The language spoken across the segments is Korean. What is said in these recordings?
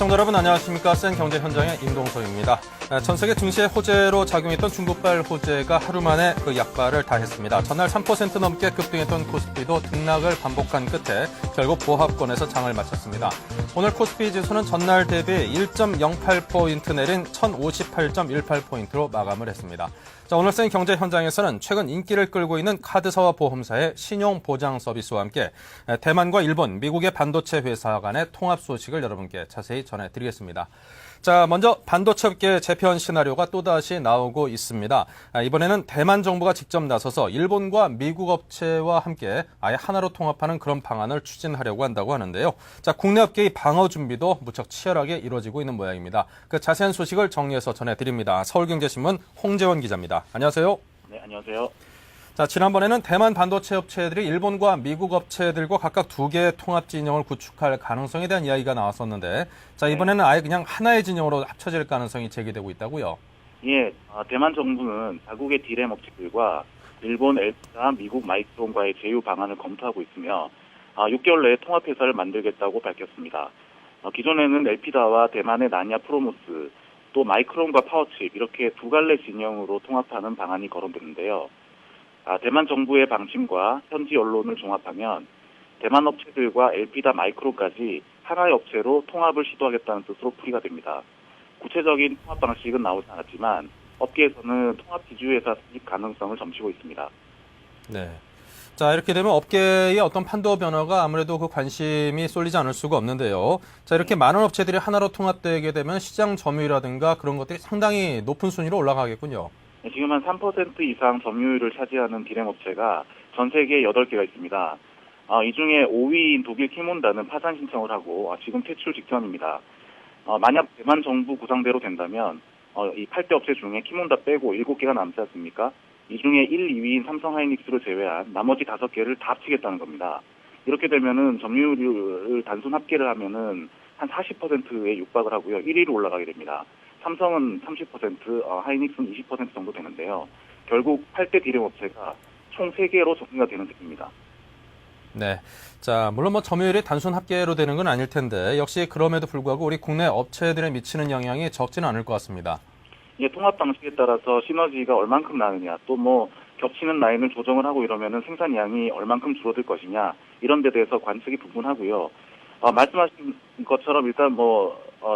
시청자 여러분 안녕하십니까. 센 경제 현장의 임동석입니다. 전 세계 증시의 호재로 작용했던 중국발 호재가 하루 만에 그 약발을 다했습니다. 전날 3% 넘게 급등했던 코스피도 등락을 반복한 끝에 결국 보합권에서 장을 마쳤습니다. 오늘 코스피 지수는 전날 대비 1.08포인트 내린 1058.18포인트로 마감을 했습니다. 자, 오늘 센 경제 현장에서는 최근 인기를 끌고 있는 카드사와 보험사의 신용 보장 서비스와 함께 대만과 일본, 미국의 반도체 회사 간의 통합 소식을 여러분께 자세히 전해드리겠습니다. 자, 먼저 반도체 업계 재편 시나리오가 또다시 나오고 있습니다. 이번에는 대만 정부가 직접 나서서 일본과 미국 업체와 함께 아예 하나로 통합하는 그런 방안을 추진하려고 한다고 하는데요. 자, 국내 업계의 방어 준비도 무척 치열하게 이루어지고 있는 모양입니다. 그 자세한 소식을 정리해서 전해드립니다. 서울경제신문 홍재원 기자입니다. 안녕하세요. 네, 안녕하세요. 자, 지난번에는 대만 반도체 업체들이 일본과 미국 업체들과 각각 두 개의 통합 진영을 구축할 가능성에 대한 이야기가 나왔었는데, 자, 이번에는 아예 그냥 하나의 진영으로 합쳐질 가능성이 제기되고 있다고요? 예, 대만 정부는 자국의 D램 업체들과 일본 엘피다, 미국 마이크론과의 제휴 방안을 검토하고 있으며 6개월 내에 통합회사를 만들겠다고 밝혔습니다. 기존에는 엘피다와 대만의 나냐 프로모스, 또 마이크론과 파워칩 이렇게 두 갈래 진영으로 통합하는 방안이 거론됐는데요. 대만 정부의 방침과 현지 언론을 종합하면 대만 업체들과 엘피다 마이크론까지 하나의 업체로 통합을 시도하겠다는 뜻으로 풀이가 됩니다. 구체적인 통합 방식은 나오지 않았지만 업계에서는 통합 지주회사 수립 가능성을 점치고 있습니다. 네. 자, 이렇게 되면 업계의 어떤 판도 변화가 아무래도 그 관심이 쏠리지 않을 수가 없는데요. 자, 이렇게 많은 업체들이 하나로 통합되게 되면 시장 점유율이라든가 그런 것들이 상당히 높은 순위로 올라가겠군요. 지금 한 3% 이상 점유율을 차지하는 D램 업체가 전 세계에 8개가 있습니다. 이 중에 5위인 독일 키몬다는 파산 신청을 하고 지금 퇴출 직전입니다. 만약 대만 정부 구상대로 된다면 이 8대 업체 중에 키몬다 빼고 7개가 남지 않습니까? 이 중에 1, 2위인 삼성 하이닉스를 제외한 나머지 5개를 다 합치겠다는 겁니다. 이렇게 되면은 점유율을 단순 합계를 하면은 한 40%에 육박을 하고요. 1위로 올라가게 됩니다. 삼성은 30%, 하이닉스는 20% 정도 되는데요. 결국 8대 D램 업체가 총 3개로 정리가 되는 셈입니다. 네. 자, 물론 뭐 점유율이 단순 합계로 되는 건 아닐 텐데 역시 그럼에도 불구하고 우리 국내 업체들에 미치는 영향이 적지는 않을 것 같습니다. 예, 통합 방식에 따라서 시너지가 얼만큼 나느냐, 또 뭐 겹치는 라인을 조정을 하고 이러면은 생산량이 얼만큼 줄어들 것이냐 이런 데 대해서 관측이 분분하고요. 말씀하신 것처럼 일단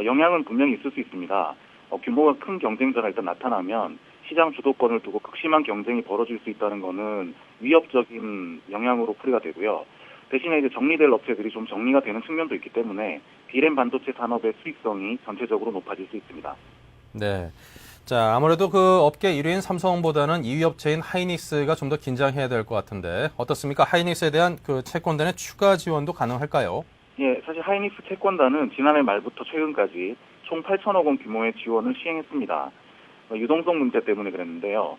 영향은 분명히 있을 수 있습니다. 규모가 큰 경쟁자가 일단 나타나면 시장 주도권을 두고 극심한 경쟁이 벌어질 수 있다는 것은 위협적인 영향으로 풀이가 되고요. 대신에 이제 정리될 업체들이 좀 정리가 되는 측면도 있기 때문에 D램 반도체 산업의 수익성이 전체적으로 높아질 수 있습니다. 네. 자, 아무래도 그 업계 1위인 삼성보다는 2위 업체인 하이닉스가 좀 더 긴장해야 될 것 같은데 어떻습니까? 하이닉스에 대한 그 채권단의 추가 지원도 가능할까요? 예, 사실 하이닉스 채권단은 지난해 말부터 최근까지 총 8천억 원 규모의 지원을 시행했습니다. 유동성 문제 때문에 그랬는데요.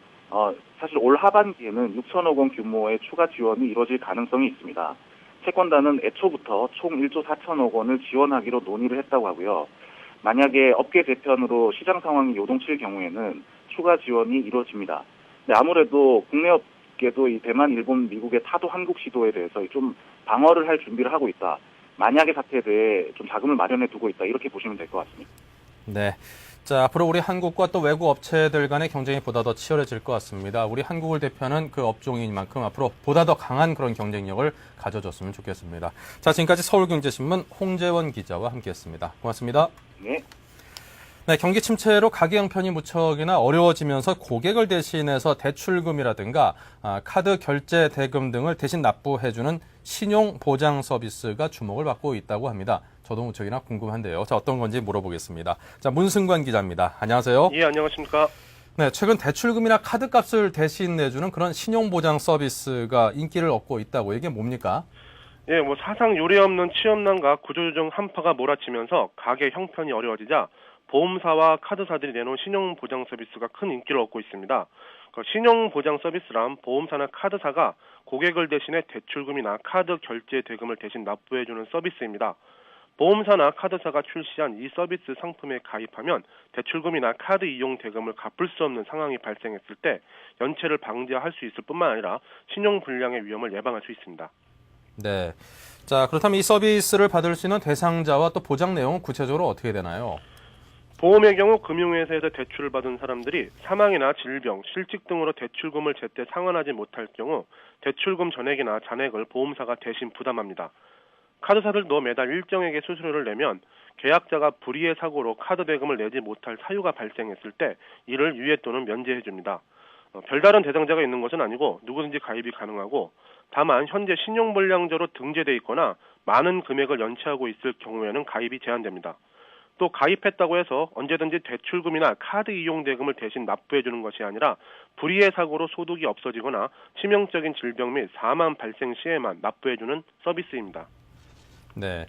사실 올 하반기에는 6천억 원 규모의 추가 지원이 이루어질 가능성이 있습니다. 채권단은 애초부터 총 1조 4천억 원을 지원하기로 논의를 했다고 하고요. 만약에 업계 재편으로 시장 상황이 요동칠 경우에는 추가 지원이 이루어집니다. 근데 아무래도 국내 업계도 이 대만, 일본, 미국의 타도 한국 시도에 대해서 좀 방어를 할 준비를 하고 있다. 만약의 사태에 대해 좀 자금을 마련해 두고 있다. 이렇게 보시면 될 것 같습니다. 네. 자, 앞으로 우리 한국과 또 외국 업체들 간의 경쟁이 보다 더 치열해질 것 같습니다. 우리 한국을 대표하는 그 업종인 만큼 앞으로 보다 더 강한 그런 경쟁력을 가져줬으면 좋겠습니다. 자, 지금까지 서울경제신문 홍재원 기자와 함께했습니다. 고맙습니다. 네. 네, 경기 침체로 가계 형편이 무척이나 어려워지면서 고객을 대신해서 대출금이라든가 카드 결제 대금 등을 대신 납부해주는 신용 보장 서비스가 주목을 받고 있다고 합니다. 저도 무척이나 궁금한데요. 자, 어떤 건지 물어보겠습니다. 자, 문승관 기자입니다. 안녕하세요. 예, 안녕하십니까. 네, 최근 대출금이나 카드값을 대신 내주는 그런 신용 보장 서비스가 인기를 얻고 있다고. 이게 뭡니까? 예, 사상 유례 없는 취업난과 구조조정 한파가 몰아치면서 가계 형편이 어려워지자 보험사와 카드사들이 내놓은 신용 보장 서비스가 큰 인기를 얻고 있습니다. 신용 보장 서비스란 보험사나 카드사가 고객을 대신해 대출금이나 카드 결제 대금을 대신 납부해주는 서비스입니다. 보험사나 카드사가 출시한 이 서비스 상품에 가입하면 대출금이나 카드 이용 대금을 갚을 수 없는 상황이 발생했을 때 연체를 방지할 수 있을 뿐만 아니라 신용 불량의 위험을 예방할 수 있습니다. 네. 자, 그렇다면 이 서비스를 받을 수 있는 대상자와 또 보장 내용은 구체적으로 어떻게 되나요? 보험의 경우 금융회사에서 대출을 받은 사람들이 사망이나 질병, 실직 등으로 대출금을 제때 상환하지 못할 경우 대출금 전액이나 잔액을 보험사가 대신 부담합니다. 카드사들도 매달 일정액의 수수료를 내면 계약자가 불의의 사고로 카드 대금을 내지 못할 사유가 발생했을 때 이를 유예 또는 면제해 줍니다. 별다른 대상자가 있는 것은 아니고 누구든지 가입이 가능하고 다만 현재 신용불량자로 등재돼 있거나 많은 금액을 연체하고 있을 경우에는 가입이 제한됩니다. 또 가입했다고 해서 언제든지 대출금이나 카드 이용 대금을 대신 납부해 주는 것이 아니라 불의의 사고로 소득이 없어지거나 치명적인 질병 및 사망 발생 시에만 납부해 주는 서비스입니다. 네.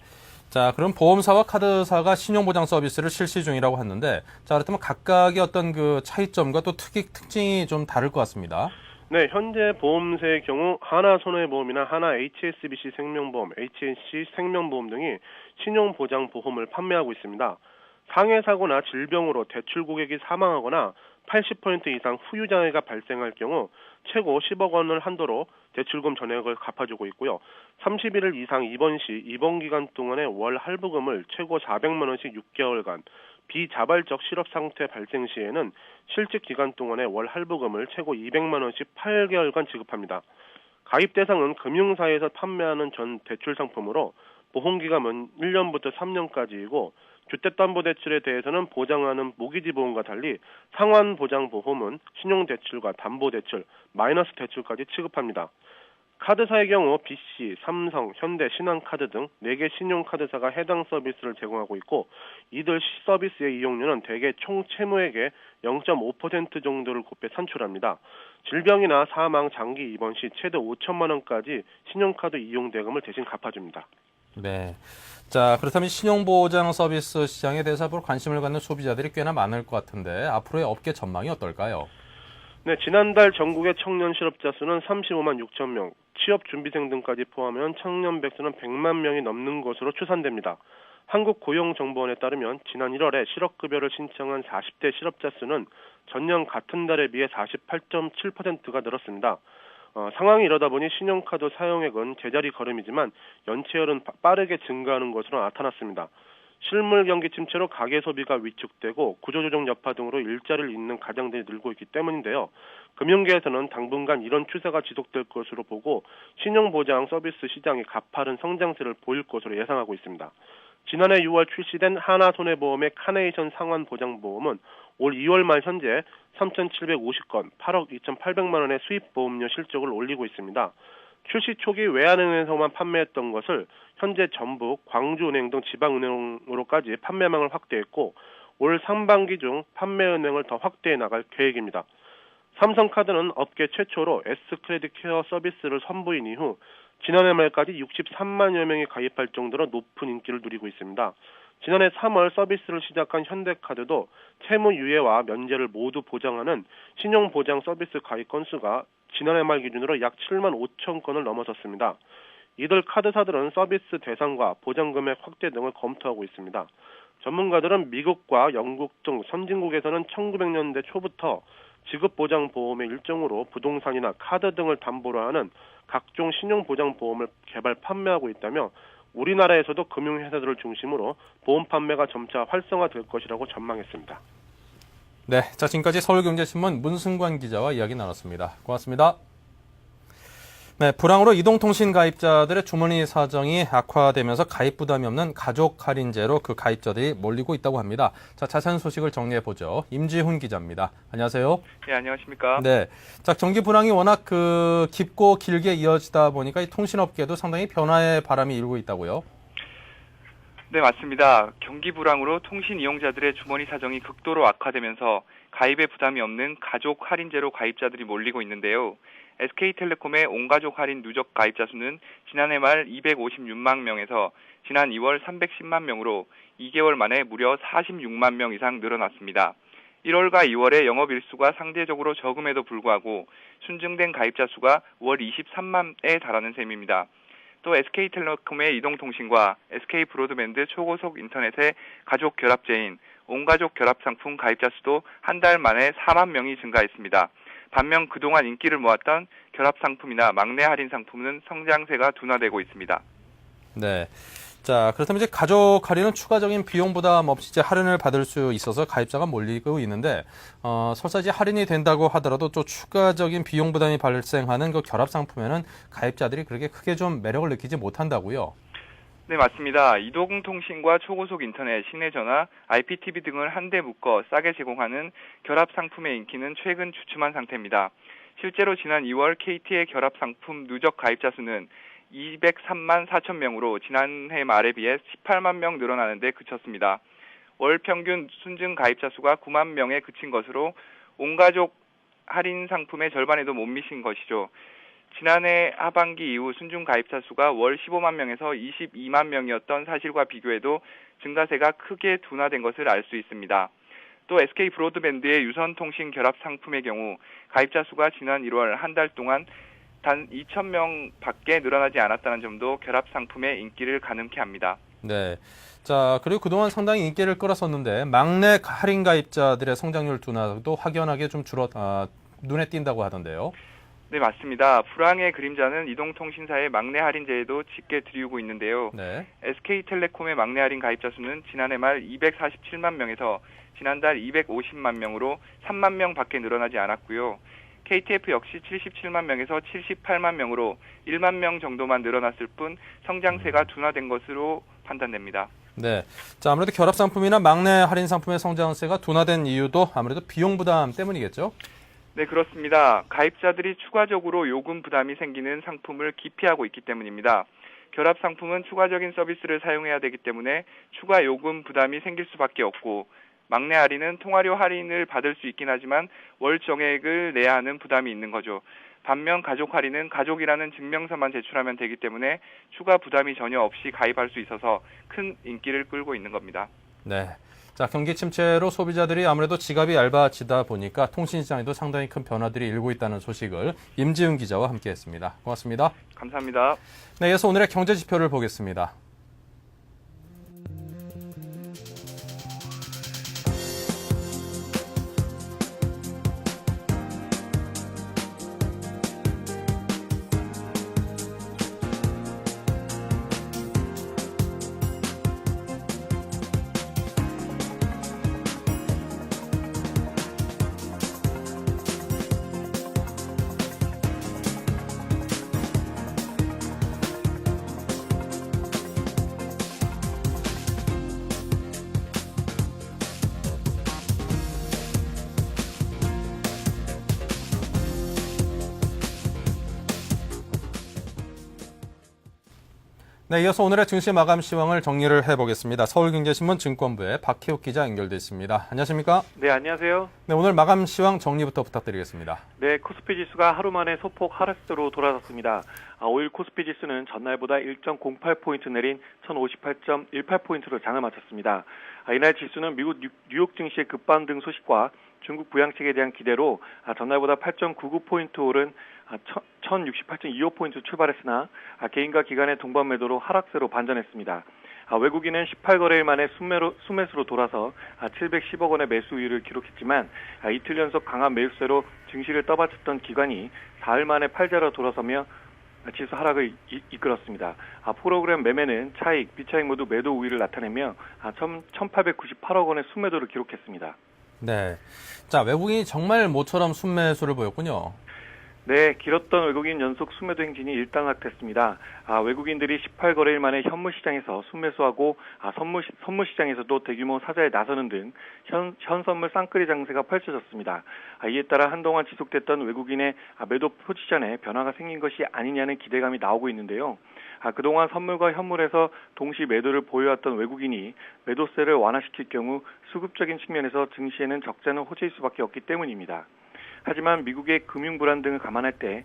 자, 그럼 보험사와 카드사가 신용보장 서비스를 실시 중이라고 하는데, 자, 그렇다면 각각의 어떤 그 차이점과 또 특징이 좀 다를 것 같습니다. 네, 현재 보험사의 경우 하나손해보험이나 하나 HSBC 생명보험, HNC 생명보험 등이 신용보장보험을 판매하고 있습니다. 상해사고나 질병으로 대출 고객이 사망하거나 80% 이상 후유장애가 발생할 경우 최고 10억 원을 한도로 대출금 전액을 갚아주고 있고요. 31일 이상 입원 시 입원 기간 동안의 월 할부금을 최고 400만 원씩 6개월간, 비자발적 실업 상태 발생 시에는 실직 기간 동안의 월 할부금을 최고 200만 원씩 8개월간 지급합니다. 가입 대상은 금융사에서 판매하는 전 대출 상품으로 보험기간은 1년부터 3년까지이고 주택담보대출에 대해서는 보장하는 모기지 보험과 달리 상환보장보험은 신용대출과 담보대출, 마이너스 대출까지 취급합니다. 카드사의 경우 BC, 삼성, 현대, 신한카드 등 4개 신용카드사가 해당 서비스를 제공하고 있고 이들 서비스의 이용료는 대개 총 채무액의 0.5% 정도를 곱해 산출합니다. 질병이나 사망, 장기 입원 시 최대 5천만 원까지 신용카드 이용 대금을 대신 갚아줍니다. 네. 자, 그렇다면 신용보장 서비스 시장에 대해서 앞으로 관심을 갖는 소비자들이 꽤나 많을 것 같은데 앞으로의 업계 전망이 어떨까요? 네, 지난달 전국의 청년 실업자 수는 35만 6천 명, 취업 준비생 등까지 포함하면 청년 백수는 100만 명이 넘는 것으로 추산됩니다. 한국고용정보원에 따르면 지난 1월에 실업급여를 신청한 40대 실업자 수는 전년 같은 달에 비해 48.7%가 늘었습니다. 상황이 이러다 보니 신용카드 사용액은 제자리 걸음이지만 연체율은 빠르게 증가하는 것으로 나타났습니다. 실물 경기 침체로 가계 소비가 위축되고 구조조정 여파 등으로 일자리를 잃는 가장들이 늘고 있기 때문인데요. 금융계에서는 당분간 이런 추세가 지속될 것으로 보고 신용보장 서비스 시장이 가파른 성장세를 보일 것으로 예상하고 있습니다. 지난해 6월 출시된 하나손해보험의 카네이션 상환보장보험은 올 2월 말 현재 3,750건, 8억 2,800만 원의 수입보험료 실적을 올리고 있습니다. 출시 초기 외환은행에서만 판매했던 것을 현재 전북, 광주은행 등 지방은행으로까지 판매망을 확대했고 올 상반기 중 판매은행을 더 확대해 나갈 계획입니다. 삼성카드는 업계 최초로 S크레딧 케어 서비스를 선보인 이후 지난해 말까지 63만여 명이 가입할 정도로 높은 인기를 누리고 있습니다. 지난해 3월 서비스를 시작한 현대카드도 채무 유예와 면제를 모두 보장하는 신용보장 서비스 가입 건수가 지난해 말 기준으로 약 7만 5천 건을 넘어섰습니다. 이들 카드사들은 서비스 대상과 보장금액 확대 등을 검토하고 있습니다. 전문가들은 미국과 영국 등 선진국에서는 1900년대 초부터 지급보장보험의 일종으로 부동산이나 카드 등을 담보로 하는 각종 신용보장보험을 개발 판매하고 있다며 우리나라에서도 금융회사들을 중심으로 보험 판매가 점차 활성화될 것이라고 전망했습니다. 네, 자, 지금까지 서울경제신문 문승관 기자와 이야기 나눴습니다. 고맙습니다. 네, 불황으로 이동통신 가입자들의 주머니 사정이 악화되면서 가입 부담이 없는 가족 할인제로 그 가입자들이 몰리고 있다고 합니다. 자, 자세한 소식을 정리해보죠. 임지훈 기자입니다. 안녕하세요. 네, 안녕하십니까. 네, 자, 경기 불황이 워낙 깊고 길게 이어지다 보니까 이 통신업계도 상당히 변화의 바람이 일고 있다고요? 네, 맞습니다. 경기 불황으로 통신 이용자들의 주머니 사정이 극도로 악화되면서 가입에 부담이 없는 가족 할인제로 가입자들이 몰리고 있는데요. SK텔레콤의 온가족 할인 누적 가입자 수는 지난해 말 256만 명에서 지난 2월 310만 명으로 2개월 만에 무려 46만 명 이상 늘어났습니다. 1월과 2월의 영업일수가 상대적으로 적음에도 불구하고 순증된 가입자 수가 월 23만에 달하는 셈입니다. 또 SK텔레콤의 이동통신과 SK브로드밴드 초고속 인터넷의 가족 결합제인 온가족 결합상품 가입자 수도 한 달 만에 4만 명이 증가했습니다. 반면 그동안 인기를 모았던 결합상품이나 막내 할인 상품은 성장세가 둔화되고 있습니다. 네. 자, 그렇다면 이제 가족 할인은 추가적인 비용 부담 없이 이제 할인을 받을 수 있어서 가입자가 몰리고 있는데, 설사 이제 할인이 된다고 하더라도 또 추가적인 비용 부담이 발생하는 그 결합 상품에는 가입자들이 그렇게 크게 좀 매력을 느끼지 못한다고요. 네, 맞습니다. 이동통신과 초고속 인터넷, 시내전화, IPTV 등을 한데 묶어 싸게 제공하는 결합 상품의 인기는 최근 주춤한 상태입니다. 실제로 지난 2월 KT의 결합 상품 누적 가입자 수는 203만 4천 명으로 지난해 말에 비해 18만 명 늘어나는 데 그쳤습니다. 월 평균 순증 가입자 수가 9만 명에 그친 것으로 온가족 할인 상품의 절반에도 못 미친 것이죠. 지난해 하반기 이후 순증 가입자 수가 월 15만 명에서 22만 명이었던 사실과 비교해도 증가세가 크게 둔화된 것을 알 수 있습니다. 또 SK 브로드밴드의 유선통신 결합 상품의 경우 가입자 수가 지난 1월 한 달 동안 단 2,000명 밖에 늘어나지 않았다는 점도 결합 상품의 인기를 가늠케 합니다. 네. 자, 그리고 그동안 상당히 인기를 끌었었는데, 막내 할인 가입자들의 성장률 둔화도 확연하게 좀 눈에 띈다고 하던데요. 네, 맞습니다. 불황의 그림자는 이동통신사의 막내 할인제에도 짙게 드리우고 있는데요. 네. SK텔레콤의 막내 할인 가입자 수는 지난해 말 247만 명에서 지난달 250만 명으로 3만 명 밖에 늘어나지 않았고요. KTF 역시 77만 명에서 78만 명으로 1만 명 정도만 늘어났을 뿐 성장세가 둔화된 것으로 판단됩니다. 네. 자, 아무래도 결합 상품이나 막내 할인 상품의 성장세가 둔화된 이유도 아무래도 비용 부담 때문이겠죠? 네, 그렇습니다. 가입자들이 추가적으로 요금 부담이 생기는 상품을 기피하고 있기 때문입니다. 결합 상품은 추가적인 서비스를 사용해야 되기 때문에 추가 요금 부담이 생길 수밖에 없고, 막내 할인은 통화료 할인을 받을 수 있긴 하지만 월 정액을 내야 하는 부담이 있는 거죠. 반면 가족 할인은 가족이라는 증명서만 제출하면 되기 때문에 추가 부담이 전혀 없이 가입할 수 있어서 큰 인기를 끌고 있는 겁니다. 네. 자, 경기 침체로 소비자들이 아무래도 지갑이 얇아지다 보니까 통신시장에도 상당히 큰 변화들이 일고 있다는 소식을 임지훈 기자와 함께했습니다. 고맙습니다. 감사합니다. 네, 이어서 오늘의 경제 지표를 보겠습니다. 네, 이어서 오늘의 증시 마감 시황을 정리를 해보겠습니다. 서울경제신문 증권부의 박혜욱 기자 연결돼 있습니다. 안녕하십니까? 네, 안녕하세요. 네, 오늘 마감 시황 정리부터 부탁드리겠습니다. 네, 코스피 지수가 하루 만에 소폭 하락세로 돌아섰습니다. 5일 코스피 지수는 전날보다 1.08포인트 내린 1058.18포인트로 장을 마쳤습니다. 이날 지수는 미국 뉴욕 증시의 급반등 소식과 중국 부양책에 대한 기대로 전날보다 8.99포인트 오른 1068.25포인트 출발했으나 개인과 기관의 동반 매도로 하락세로 반전했습니다. 외국인은 18거래일 만에 순매수로 돌아서 710억 원의 매수 우위를 기록했지만 이틀 연속 강한 매수세로 증시를 떠받쳤던 기관이 사흘 만에 팔자로 돌아서며 지수 하락을 이끌었습니다. 프로그램 매매는 차익, 비차익 모두 매도 우위를 나타내며 1,898억 원의 순매도를 기록했습니다. 네, 자, 외국인이 정말 모처럼 순매수를 보였군요. 네, 길었던 외국인 연속 순매도 행진이 일단락됐습니다. 외국인들이 18거래일 만에 현물시장에서 순매수하고 선물시장에서도 대규모 사자에 나서는 등 현선물 쌍끌이 장세가 펼쳐졌습니다. 이에 따라 한동안 지속됐던 외국인의 매도 포지션에 변화가 생긴 것이 아니냐는 기대감이 나오고 있는데요. 그동안 선물과 현물에서 동시 매도를 보여왔던 외국인이 매도세를 완화시킬 경우 수급적인 측면에서 증시에는 적자는 호재일 수밖에 없기 때문입니다. 하지만 미국의 금융 불안 등을 감안할 때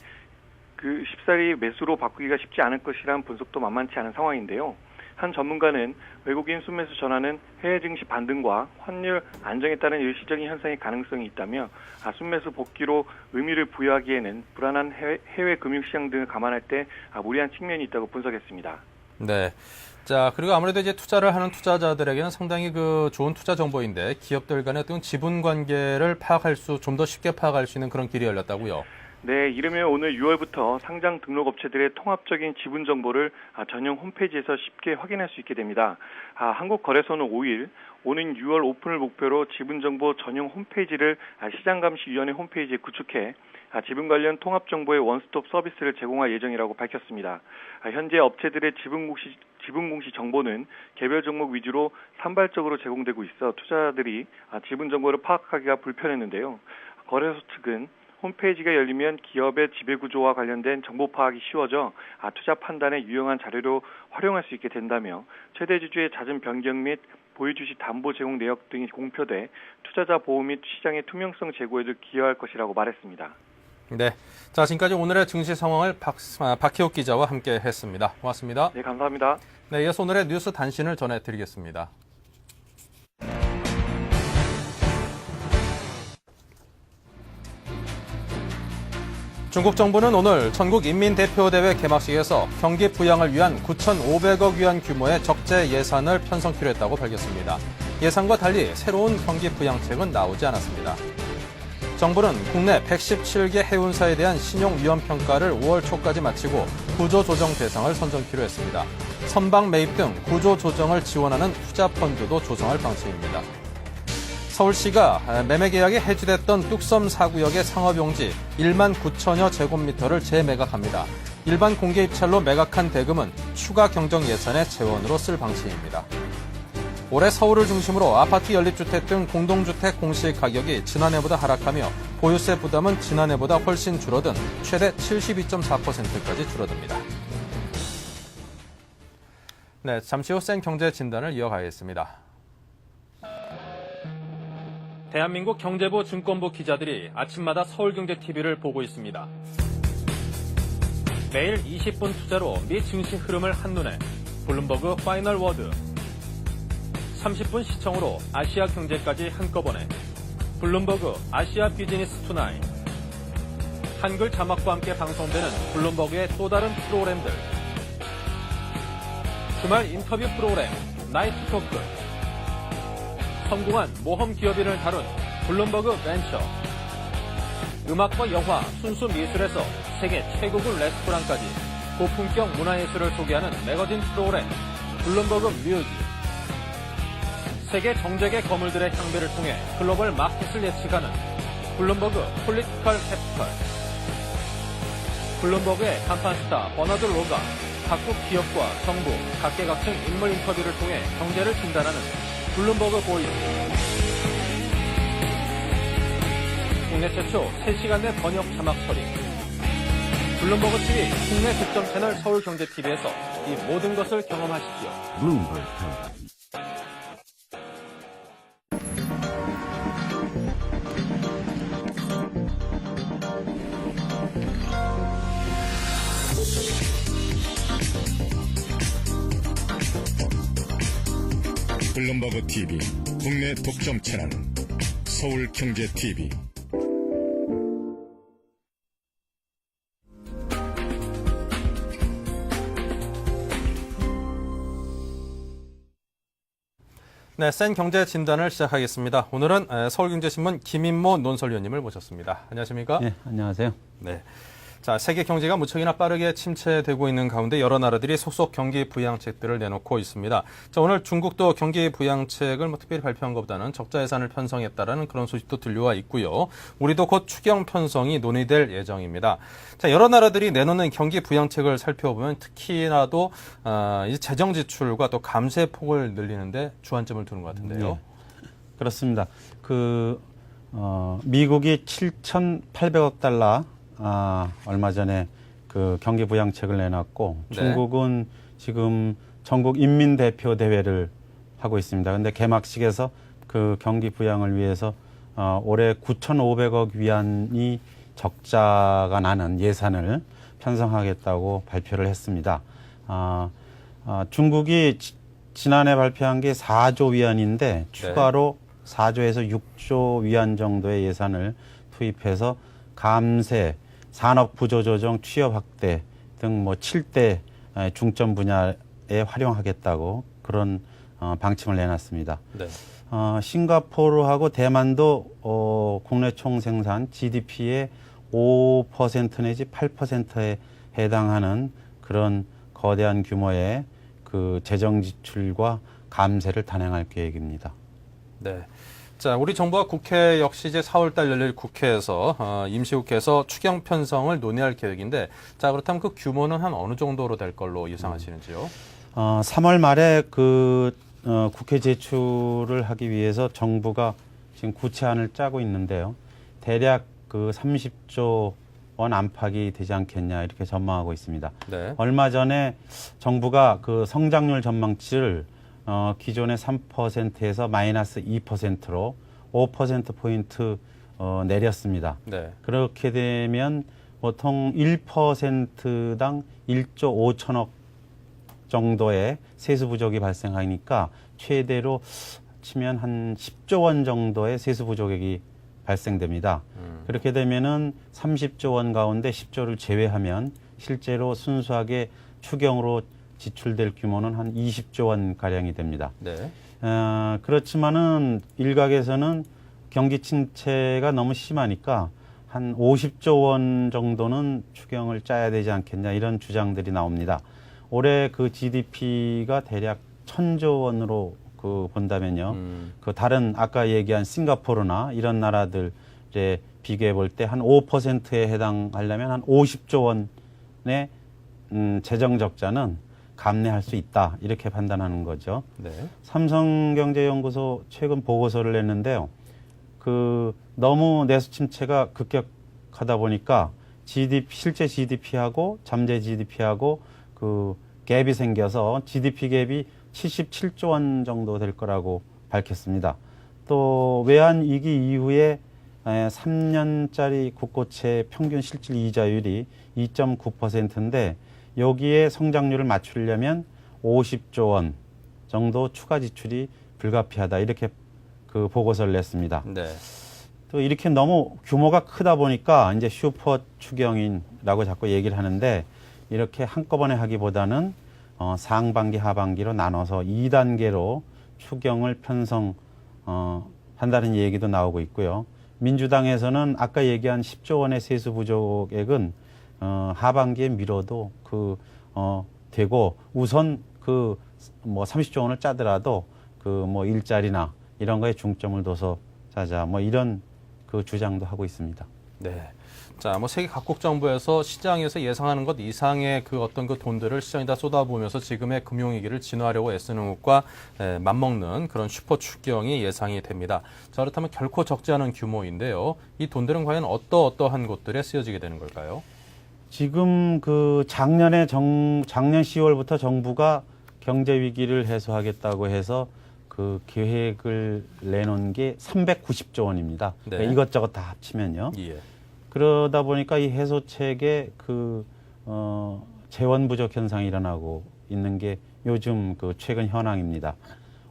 쉽사리 매수로 바꾸기가 쉽지 않을 것이라는 분석도 만만치 않은 상황인데요. 한 전문가는 외국인 순매수 전환은 해외 증시 반등과 환율 안정에 따른 일시적인 현상의 가능성이 있다며 순매수 복귀로 의미를 부여하기에는 불안한 해외 금융시장 등을 감안할 때 무리한 측면이 있다고 분석했습니다. 네. 자, 그리고 아무래도 이제 투자를 하는 투자자들에게는 상당히 좋은 투자 정보인데 기업들 간의 어떤 지분 관계를 좀 더 쉽게 파악할 수 있는 그런 길이 열렸다고요. 네, 이르면 오늘 6월부터 상장 등록 업체들의 통합적인 지분 정보를 전용 홈페이지에서 쉽게 확인할 수 있게 됩니다. 한국거래소는 5일 오는 6월 오픈을 목표로 지분 정보 전용 홈페이지를 시장감시위원회 홈페이지에 구축해 지분 관련 통합 정보의 원스톱 서비스를 제공할 예정이라고 밝혔습니다. 현재 업체들의 지분 공시 정보는 개별 종목 위주로 산발적으로 제공되고 있어 투자자들이 지분 정보를 파악하기가 불편했는데요. 거래소 측은 홈페이지가 열리면 기업의 지배구조와 관련된 정보 파악이 쉬워져 투자 판단에 유용한 자료로 활용할 수 있게 된다며 최대 주주의 잦은 변경 및 보유 주식 담보 제공 내역 등이 공표돼 투자자 보호 및 시장의 투명성 제고에도 기여할 것이라고 말했습니다. 네, 자 지금까지 오늘의 증시 상황을 박혜옥 기자와 함께 했습니다. 고맙습니다. 네, 감사합니다. 네, 이어서 오늘의 뉴스 단신을 전해드리겠습니다. 중국 정부는 오늘 전국인민대표대회 개막식에서 경기 부양을 위한 9,500억 위안 규모의 적재 예산을 편성키로 했다고 밝혔습니다. 예상과 달리 새로운 경기 부양책은 나오지 않았습니다. 정부는 국내 117개 해운사에 대한 신용위험평가를 5월 초까지 마치고 구조조정 대상을 선정키로 했습니다. 선박 매입 등 구조조정을 지원하는 투자펀드도 조성할 방침입니다. 서울시가 매매계약이 해지됐던 뚝섬 4구역의 상업용지 1만 9천여 제곱미터를 재매각합니다. 일반 공개 입찰로 매각한 대금은 추가 경정 예산의 재원으로 쓸 방침입니다. 올해 서울을 중심으로 아파트 연립주택 등 공동주택 공시 가격이 지난해보다 하락하며 보유세 부담은 지난해보다 훨씬 줄어든 최대 72.4%까지 줄어듭니다. 네, 잠시 후 센 경제 진단을 이어가겠습니다. 대한민국 경제부 증권부 기자들이 아침마다 서울경제TV를 보고 있습니다. 매일 20분 투자로 미 증시 흐름을 한눈에 블룸버그 파이널 워드 30분 시청으로 아시아 경제까지 한꺼번에 블룸버그 아시아 비즈니스 투나잇 한글 자막과 함께 방송되는 블룸버그의 또 다른 프로그램들 주말 인터뷰 프로그램 나이트 토크 성공한 모험 기업인을 다룬 블룸버그 벤처 음악과 영화, 순수 미술에서 세계 최고급 레스토랑까지 고품격 문화예술을 소개하는 매거진 프로그램 블룸버그 뮤직 세계 정재계 거물들의 향배를 통해 글로벌 마켓을 예측하는 블룸버그 폴리티컬 캐피털 블룸버그의 간판 스타 버나드 로가 각국 기업과 정부, 각계각층 인물 인터뷰를 통해 경제를 진단하는 블룸버그 보이스 국내 최초 3시간 내 번역 자막 처리 블룸버그 TV 국내 득점 채널 서울경제TV에서 이 모든 것을 경험하십시오. 블룸버그 블룸버그 TV 국내 독점 채널 서울경제TV 네, 센 경제 진단을 시작하겠습니다. 오늘은 서울경제신문 김인모 논설위원님을 모셨습니다. 안녕하십니까? 네, 안녕하세요. 네. 자, 세계 경제가 무척이나 빠르게 침체되고 있는 가운데 여러 나라들이 속속 경기 부양책들을 내놓고 있습니다. 자, 오늘 중국도 경기 부양책을 특별히 발표한 것보다는 적자 예산을 편성했다라는 그런 소식도 들려와 있고요. 우리도 곧 추경 편성이 논의될 예정입니다. 자, 여러 나라들이 내놓는 경기 부양책을 살펴보면 특히나도 이제 재정 지출과 또 감세 폭을 늘리는데 주안점을 두는 것 같은데요. 네, 그렇습니다. 미국이 7,800억 달러 얼마 전에 그 경기 부양책을 내놨고 네. 중국은 지금 전국 인민대표 대회를 하고 있습니다. 그런데 개막식에서 그 경기 부양을 위해서 올해 9,500억 위안이 적자가 나는 예산을 편성하겠다고 발표를 했습니다. 중국이 지난해 발표한 게 4조 위안인데 추가로 4조에서 6조 위안 정도의 예산을 투입해서 감세, 산업 구조 조정, 취업 확대 등 7대 중점 분야에 활용하겠다고 그런 방침을 내놨습니다. 네. 싱가포르하고 대만도 국내 총생산 GDP의 5% 내지 8%에 해당하는 그런 거대한 규모의 그 재정 지출과 감세를 단행할 계획입니다. 네. 자, 우리 정부와 국회 역시 이제 4월달 열릴 국회에서 임시국회에서 추경 편성을 논의할 계획인데, 자, 그렇다면 그 규모는 한 어느 정도로 될 걸로 예상하시는지요? 3월 말에 국회 제출을 하기 위해서 정부가 지금 구체안을 짜고 있는데요. 대략 30조 원 안팎이 되지 않겠냐 이렇게 전망하고 있습니다. 네. 얼마 전에 정부가 그 성장률 전망치를 기존의 3%에서 마이너스 2%로 5%포인트 내렸습니다. 네. 그렇게 되면 보통 1%당 1조 5천억 정도의 세수 부족이 발생하니까 최대로 치면 한 10조 원 정도의 세수 부족액이 발생됩니다. 그렇게 되면은 30조 원 가운데 10조를 제외하면 실제로 순수하게 추경으로 지출될 규모는 한 20조 원 가량이 됩니다. 네. 그렇지만은 일각에서는 경기 침체가 너무 심하니까 한 50조 원 정도는 추경을 짜야 되지 않겠냐 이런 주장들이 나옵니다. 올해 그 GDP가 대략 1,000조 원으로 본다면요. 그 다른 아까 얘기한 싱가포르나 이런 나라들에 비교해 볼 때 한 5%에 해당하려면 한 50조 원의 재정 적자는 감내할 수 있다. 이렇게 판단하는 거죠. 네. 삼성경제연구소 최근 보고서를 냈는데요. 너무 내수 침체가 급격하다 보니까 실제 GDP하고 잠재 GDP하고 갭이 생겨서 GDP 갭이 77조 원 정도 될 거라고 밝혔습니다. 또 외환위기 이후에 3년짜리 국고채 평균 실질 이자율이 2.9%인데 여기에 성장률을 맞추려면 50조 원 정도 추가 지출이 불가피하다 이렇게 보고서를 냈습니다. 네. 또 이렇게 너무 규모가 크다 보니까 이제 슈퍼 추경이라고 자꾸 얘기를 하는데 이렇게 한꺼번에 하기보다는 상반기, 하반기로 나눠서 2단계로 추경을 편성한다는 얘기도 나오고 있고요. 민주당에서는 아까 얘기한 10조 원의 세수 부족액은 하반기에 미뤄도 되고 우선 30조 원을 짜더라도 일자리나 이런 거에 중점을 둬서 짜자 이런 주장도 하고 있습니다. 네. 자, 세계 각국 정부에서 시장에서 예상하는 것 이상의 어떤 돈들을 시장에다 쏟아부으면서 지금의 금융위기를 진화하려고 애쓰는 것과 맞먹는 그런 슈퍼 추경이 예상이 됩니다. 자, 그렇다면 결코 적지 않은 규모인데요. 이 돈들은 과연 어떠한 곳들에 쓰여지게 되는 걸까요? 지금 작년 10월부터 정부가 경제 위기를 해소하겠다고 해서 계획을 내놓은 게 390조 원입니다. 네. 그러니까 이것저것 다 합치면요. 예. 그러다 보니까 이 해소책에 재원 부족 현상이 일어나고 있는 게 요즘 최근 현황입니다.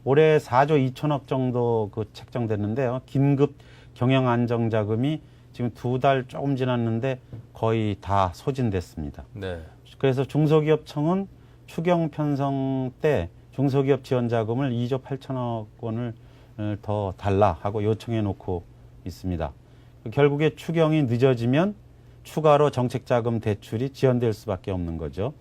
올해 4조 2천억 정도 책정됐는데요. 긴급 경영 안정 자금이 지금 2달 조금 지났는데 거의 다 소진됐습니다. 네. 그래서 중소기업청은 추경 편성 때 중소기업 지원 자금을 2조 8천억 원을 더 달라 하고 요청해 놓고 있습니다. 결국에 추경이 늦어지면 추가로 정책자금 대출이 지연될 수밖에 없는 거죠.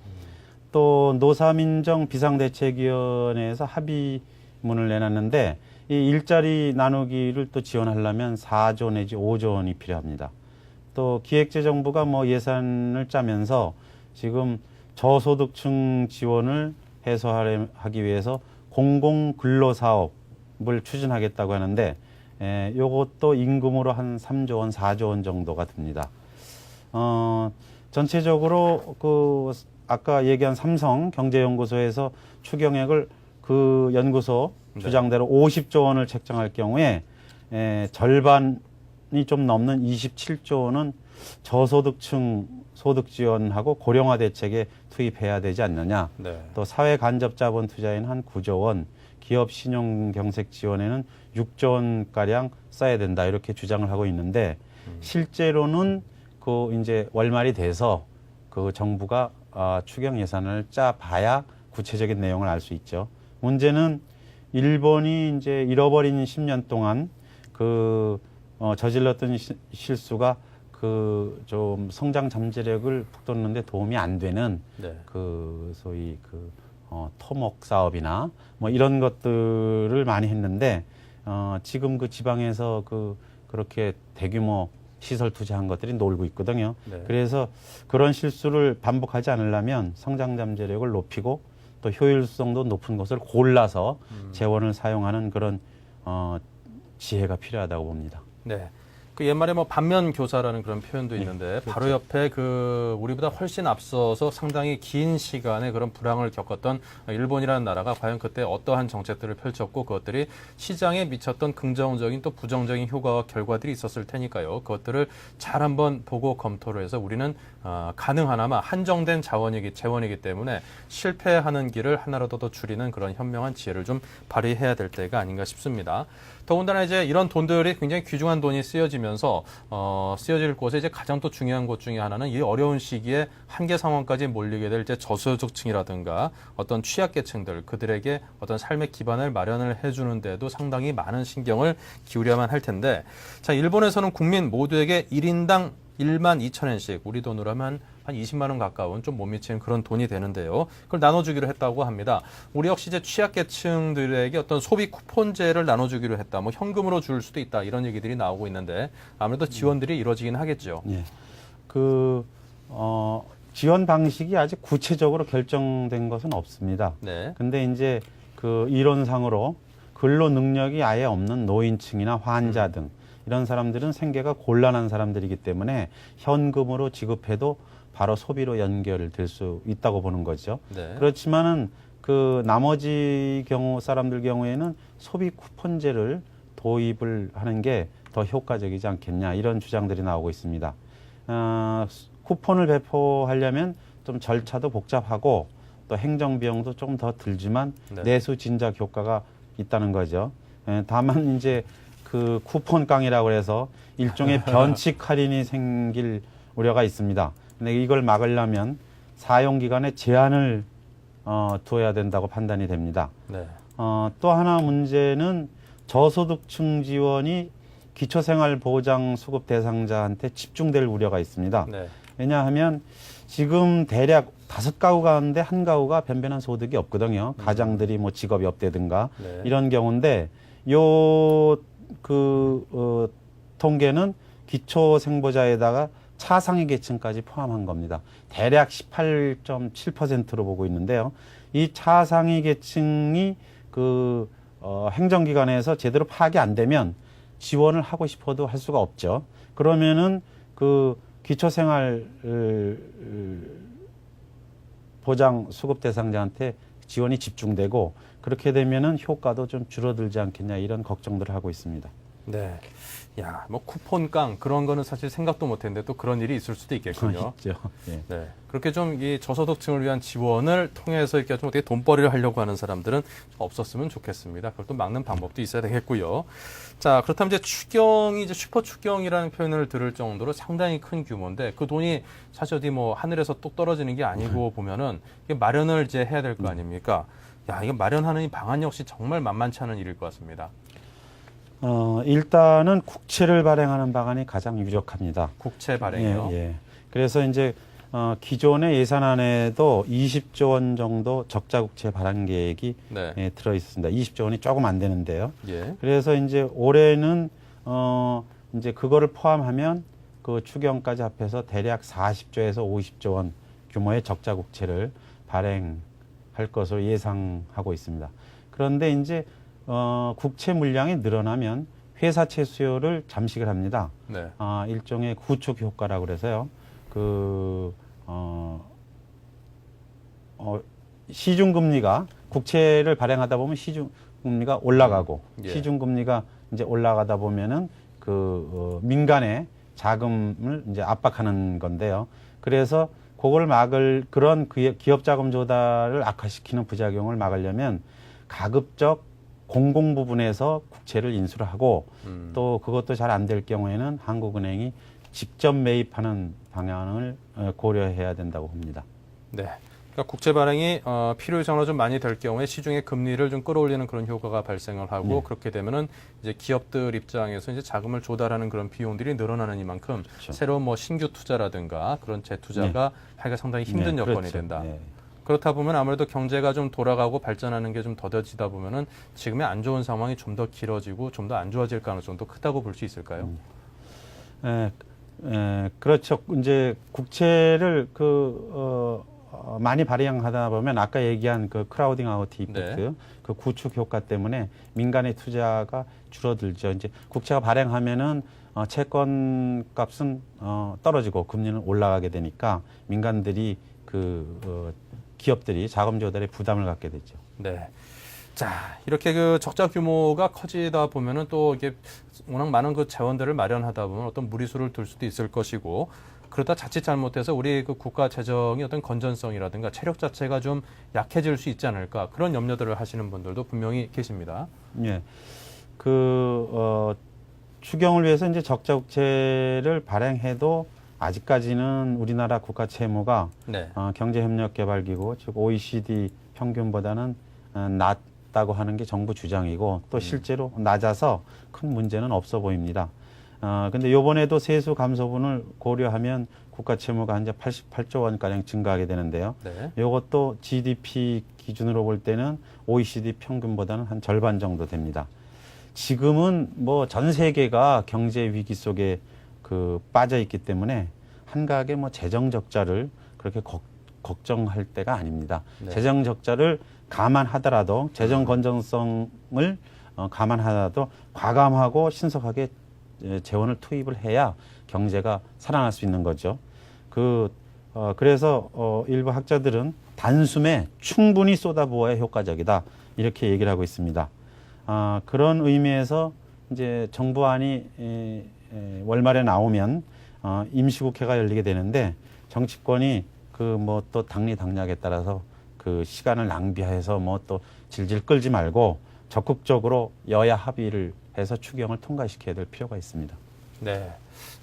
또 노사민정 비상대책위원회에서 합의문을 내놨는데 이 일자리 나누기를 또 지원하려면 4조 내지 5조 원이 필요합니다. 또 기획재정부가 예산을 짜면서 지금 저소득층 지원을 해소하기 위해서 공공근로사업을 추진하겠다고 하는데 요것도 임금으로 한 3조 원, 4조 원 정도가 듭니다. 전체적으로 아까 얘기한 삼성경제연구소에서 추경액을 연구소 주장대로 50조 원을 책정할 경우에 절반이 좀 넘는 27조 원은 저소득층 소득 지원하고 고령화 대책에 투입해야 되지 않느냐. 네. 또 사회 간접 자본 투자에는 한 9조 원, 기업 신용 경색 지원에는 6조 원가량 써야 된다. 이렇게 주장을 하고 있는데 실제로는 이제 월말이 돼서 정부가 추경 예산을 짜봐야 구체적인 내용을 알 수 있죠. 문제는 일본이 이제 잃어버린 10년 동안 저질렀던 실수가 그 좀 성장 잠재력을 북돋는 데 도움이 안 되는 네. 그 소위 토목 사업이나 뭐 이런 것들을 많이 했는데 지금 그 지방에서 그렇게 대규모 시설 투자한 것들이 놀고 있거든요. 네. 그래서 그런 실수를 반복하지 않으려면 성장 잠재력을 높이고 또 효율성도 높은 것을 골라서 재원을 사용하는 그런 지혜가 필요하다고 봅니다. 네. 그 옛말에 뭐 반면 교사라는 그런 표현도 있는데 그렇죠. 바로 옆에 우리보다 훨씬 앞서서 상당히 긴 시간의 그런 불황을 겪었던 일본이라는 나라가 과연 그때 어떠한 정책들을 펼쳤고 그것들이 시장에 미쳤던 긍정적인 또 부정적인 효과와 결과들이 있었을 테니까요. 그것들을 잘 한번 보고 검토를 해서 우리는 가능하나마 한정된 재원이기 때문에 실패하는 길을 하나라도 더 줄이는 그런 현명한 지혜를 좀 발휘해야 될 때가 아닌가 싶습니다. 더군다나 이제 이런 돈들이 굉장히 귀중한 돈이 쓰여지면서 쓰여질 곳에 이제 가장 또 중요한 것 중에 하나는 이 어려운 시기에 한계 상황까지 몰리게 될 이제 저소득층이라든가 어떤 취약계층들 그들에게 어떤 삶의 기반을 마련을 해주는 데도 상당히 많은 신경을 기울여야만 할 텐데 자 일본에서는 국민 모두에게 1인당 12,000엔씩 우리 돈으로 하면 한 20만 원 가까운 좀 못 미치는 그런 돈이 되는데요. 그걸 나눠주기로 했다고 합니다. 우리 역시 이제 취약계층들에게 어떤 소비 쿠폰제를 나눠주기로 했다. 뭐 현금으로 줄 수도 있다. 이런 얘기들이 나오고 있는데 아무래도 지원들이 이루어지긴 하겠죠. 예. 지원 방식이 아직 구체적으로 결정된 것은 없습니다. 네. 근데 이제 이론상으로 근로 능력이 아예 없는 노인층이나 환자 등 이런 사람들은 생계가 곤란한 사람들이기 때문에 현금으로 지급해도 바로 소비로 연결될 수 있다고 보는 거죠. 네. 그렇지만은 나머지 사람들 경우에는 소비 쿠폰제를 도입을 하는 게 더 효과적이지 않겠냐 이런 주장들이 나오고 있습니다. 쿠폰을 배포하려면 좀 절차도 복잡하고 또 행정 비용도 좀 더 들지만 네. 내수 진작 효과가 있다는 거죠. 다만 이제 쿠폰깡이라고 해서 일종의 변칙 할인이 생길 우려가 있습니다. 근데 이걸 막으려면 사용 기간에 제한을 두어야 된다고 판단이 됩니다. 네. 또 하나 문제는 저소득층 지원이 기초생활보장 수급 대상자한테 집중될 우려가 있습니다. 네. 왜냐하면 지금 대략 5가구 가운데 1가구가 변변한 소득이 없거든요. 가장들이 뭐 직업이 없다든가 네. 이런 경우인데 통계는 기초생보자에다가 차상위 계층까지 포함한 겁니다. 대략 18.7%로 보고 있는데요. 이 차상위 계층이 행정기관에서 제대로 파악이 안 되면 지원을 하고 싶어도 할 수가 없죠. 그러면은 기초생활 보장 수급 대상자한테 지원이 집중되고 그렇게 되면은 효과도 좀 줄어들지 않겠냐 이런 걱정들을 하고 있습니다. 네. 야, 뭐 쿠폰깡 그런 거는 사실 생각도 못 했는데 또 그런 일이 있을 수도 있겠군요. 있죠. 예. 네. 그렇게 좀 이 저소득층을 위한 지원을 통해서 이렇게 좀 어떻게 돈벌이를 하려고 하는 사람들은 없었으면 좋겠습니다. 그걸 또 막는 방법도 있어야 되겠고요. 자, 그렇다면 이제 추경이 이제 슈퍼 추경이라는 표현을 들을 정도로 상당히 큰 규모인데 그 돈이 사실 어디 뭐 하늘에서 뚝 떨어지는 게 아니고 보면은 이게 마련을 이제 해야 될 거 아닙니까? 야, 이거 마련하는 이 방안 역시 정말 만만치 않은 일일 것 같습니다. 일단은 국채를 발행하는 방안이 가장 유력합니다. 국채 발행이요? 예. 그래서 이제 기존의 예산안에도 20조 원 정도 적자 국채 발행 계획이 네. 들어 있습니다. 20조 원이 조금 안 되는데요. 예. 그래서 이제 올해는 이제 그거를 포함하면 그 추경까지 합해서 대략 40조에서 50조 원 규모의 적자 국채를 발행할 것으로 예상하고 있습니다. 그런데 이제 국채 물량이 늘어나면 회사채 수요를 잠식을 합니다. 네. 일종의 구축 효과라고 그래서요. 시중금리가 국채를 발행하다 보면 시중금리가 올라가고 예. 시중금리가 이제 올라가다 보면은 민간의 자금을 이제 압박하는 건데요. 그래서 그걸 그런 기업 자금 조달을 악화시키는 부작용을 막으려면 가급적 공공 부분에서 국채를 인수를 하고 또 그것도 잘 안 될 경우에는 한국은행이 직접 매입하는 방향을 고려해야 된다고 봅니다. 네. 그러니까 국채 발행이 필요 이상으로 좀 많이 될 경우에 시중의 금리를 좀 끌어올리는 그런 효과가 발생을 하고 네. 그렇게 되면은 이제 기업들 입장에서 이제 자금을 조달하는 그런 비용들이 늘어나는 이만큼 그렇죠. 새로운 뭐 신규 투자라든가 그런 재투자가 하기가 상당히 힘든 네, 여건이 그렇죠. 된다. 네. 그렇다 보면 아무래도 경제가 좀 돌아가고 발전하는 게 좀 더뎌지다 보면은 지금의 안 좋은 상황이 좀 더 길어지고 좀 더 안 좋아질 가능성도 크다고 볼 수 있을까요? 그렇죠. 이제 국채를 많이 발행하다 보면 아까 얘기한 그 크라우딩 아웃 이펙트, 네. 그 구축 효과 때문에 민간의 투자가 줄어들죠. 이제 국채가 발행하면은 채권 값은 떨어지고 금리는 올라가게 되니까 민간들이 기업들이 자금 조달에 부담을 갖게 되죠. 네. 자, 이렇게 그 적자 규모가 커지다 보면은 또 이게 워낙 많은 그 재원들을 마련하다 보면 어떤 무리수를 둘 수도 있을 것이고 그러다 자칫 잘못해서 우리 그 국가 재정의 어떤 건전성이라든가 체력 자체가 좀 약해질 수 있지 않을까 그런 염려들을 하시는 분들도 분명히 계십니다. 예. 추경을 위해서 이제 적자 국채를 발행해도 아직까지는 우리나라 국가 채무가 네. 경제협력개발기구 즉 OECD 평균보다는 낮다고 하는 게 정부 주장이고 또 실제로 낮아서 큰 문제는 없어 보입니다. 근데 요번에도 세수 감소분을 고려하면 국가 채무가 한 88조 원가량 증가하게 되는데요. 네. 요것도 GDP 기준으로 볼 때는 OECD 평균보다는 한 절반 정도 됩니다. 지금은 뭐 전 세계가 경제 위기 속에 빠져 있기 때문에 한가하게 뭐 재정 적자를 그렇게 걱정할 때가 아닙니다. 네. 재정 적자를 감안하더라도 재정 건전성을 감안하더라도 과감하고 신속하게 재원을 투입을 해야 경제가 살아날 수 있는 거죠. 그래서 일부 학자들은 단숨에 충분히 쏟아부어야 효과적이다 이렇게 얘기를 하고 있습니다. 그런 의미에서 이제 정부안이 월말에 나오면 임시국회가 열리게 되는데 정치권이 뭐 또 당리 당략에 따라서 시간을 낭비해서 뭐 또 질질 끌지 말고 적극적으로 여야 합의를 해서 추경을 통과시켜야 될 필요가 있습니다. 네.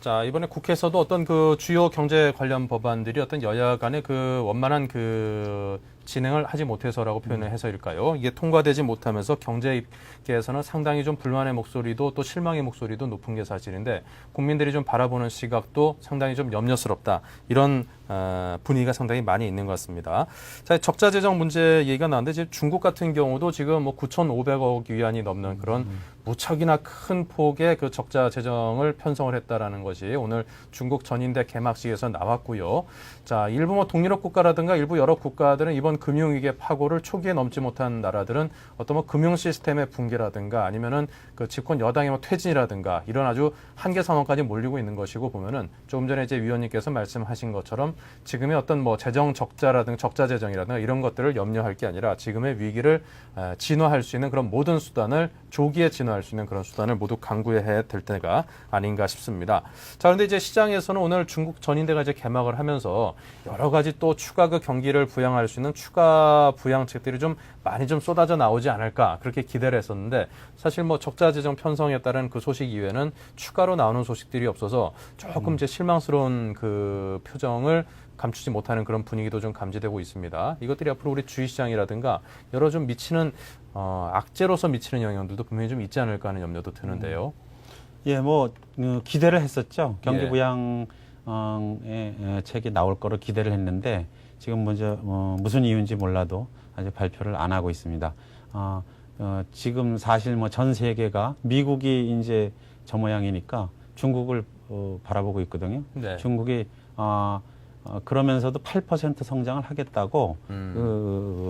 자, 이번에 국회에서도 어떤 주요 경제 관련 법안들이 어떤 여야 간의 원만한 진행을 하지 못해서라고 표현을 해서일까요? 이게 통과되지 못하면서 경제계에서는 상당히 좀 불만의 목소리도 또 실망의 목소리도 높은 게 사실인데 국민들이 좀 바라보는 시각도 상당히 좀 염려스럽다. 이런 분위기가 상당히 많이 있는 것 같습니다. 자, 적자 재정 문제 얘기가 나왔는데 지금 중국 같은 경우도 지금 뭐 9,500억 위안이 넘는 그런 무척이나 큰 폭의 적자 재정을 편성을 했다라는 것이 오늘 중국 전인대 개막식에서 나왔고요. 자, 일부 뭐 동유럽 국가라든가 일부 여러 국가들은 이번 금융위기의 파고를 초기에 넘지 못한 나라들은 어떤 뭐 금융 시스템의 붕괴라든가 아니면은 집권 여당의 뭐 퇴진이라든가 이런 아주 한계 상황까지 몰리고 있는 것이고 보면은 조금 전에 이제 위원님께서 말씀하신 것처럼 지금의 어떤 뭐 재정 적자라든가 적자 재정이라든가 이런 것들을 염려할 게 아니라 지금의 위기를 진화할 수 있는 그런 모든 수단을 조기에 진화할 수 있는 그런 수단을 모두 강구해야 될 때가 아닌가 싶습니다. 자, 그런데 이제 시장에서는 오늘 중국 전인대가 이제 개막을 하면서 여러 가지 또 추가 경기를 부양할 수 있는 추가 부양책들이 좀 많이 좀 쏟아져 나오지 않을까 그렇게 기대를 했었는데 사실 뭐 적자 재정 편성에 따른 소식 이외에는 추가로 나오는 소식들이 없어서 조금 이제 실망스러운 표정을 감추지 못하는 그런 분위기도 좀 감지되고 있습니다. 이것들이 앞으로 우리 주식시장이라든가 여러 좀 미치는 악재로서 미치는 영향들도 분명히 좀 있지 않을까 하는 염려도 드는데요. 예, 뭐 기대를 했었죠. 경기 예. 부양의 책이 나올 거로 기대를 했는데 지금 먼저 무슨 이유인지 몰라도 아직 발표를 안 하고 있습니다. 지금 사실 뭐 전 세계가 미국이 이제 저 모양이니까 중국을 바라보고 있거든요. 네. 중국이 그러면서도 8% 성장을 하겠다고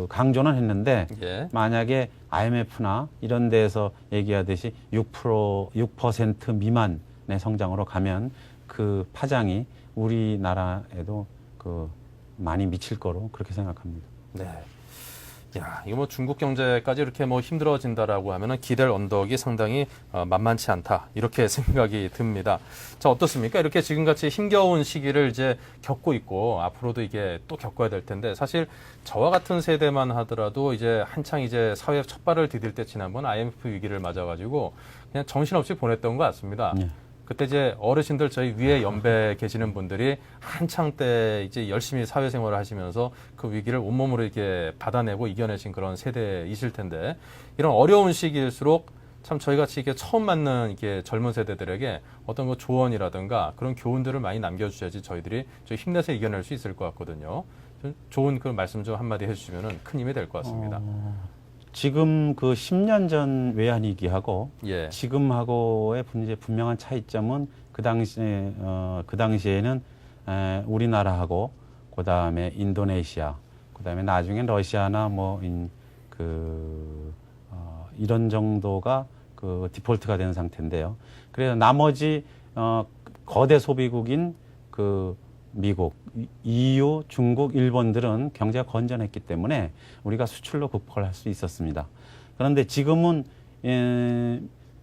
강조는 했는데 예. 만약에 IMF나 이런 데에서 얘기하듯이 6% 미만의 성장으로 가면 그 파장이 우리나라에도 많이 미칠 거로 그렇게 생각합니다. 네. 야, 이거 뭐 중국 경제까지 이렇게 뭐 힘들어진다라고 하면은 기댈 언덕이 상당히 만만치 않다. 이렇게 생각이 듭니다. 자, 어떻습니까? 이렇게 지금같이 힘겨운 시기를 이제 겪고 있고 앞으로도 이게 또 겪어야 될 텐데 사실 저와 같은 세대만 하더라도 이제 한창 이제 사회에 첫 발을 디딜 때 지난번 IMF 위기를 맞아가지고 그냥 정신없이 보냈던 것 같습니다. 네. 그때 이제 어르신들 저희 위에 연배 계시는 분들이 한창 때 이제 열심히 사회생활을 하시면서 그 위기를 온몸으로 이렇게 받아내고 이겨내신 그런 세대이실 텐데 이런 어려운 시기일수록 참 저희 같이 이렇게 처음 맞는 이렇게 젊은 세대들에게 어떤 그 조언이라든가 그런 교훈들을 많이 남겨주셔야지 저희들이 좀 힘내서 이겨낼 수 있을 것 같거든요. 좀 좋은 그 말씀 좀 한마디 해주시면 큰 힘이 될 것 같습니다. 지금 그 10년 전 외환위기하고 예. 지금하고의 분명한 차이점은 그 당시에는 우리나라하고 그다음에 인도네시아, 그다음에 나중엔 러시아나 이런 정도가 그 디폴트가 된 상태인데요. 그래서 나머지 거대 소비국인 그 미국, EU, 중국, 일본들은 경제가 건전했기 때문에 우리가 수출로 극복을 할 수 있었습니다. 그런데 지금은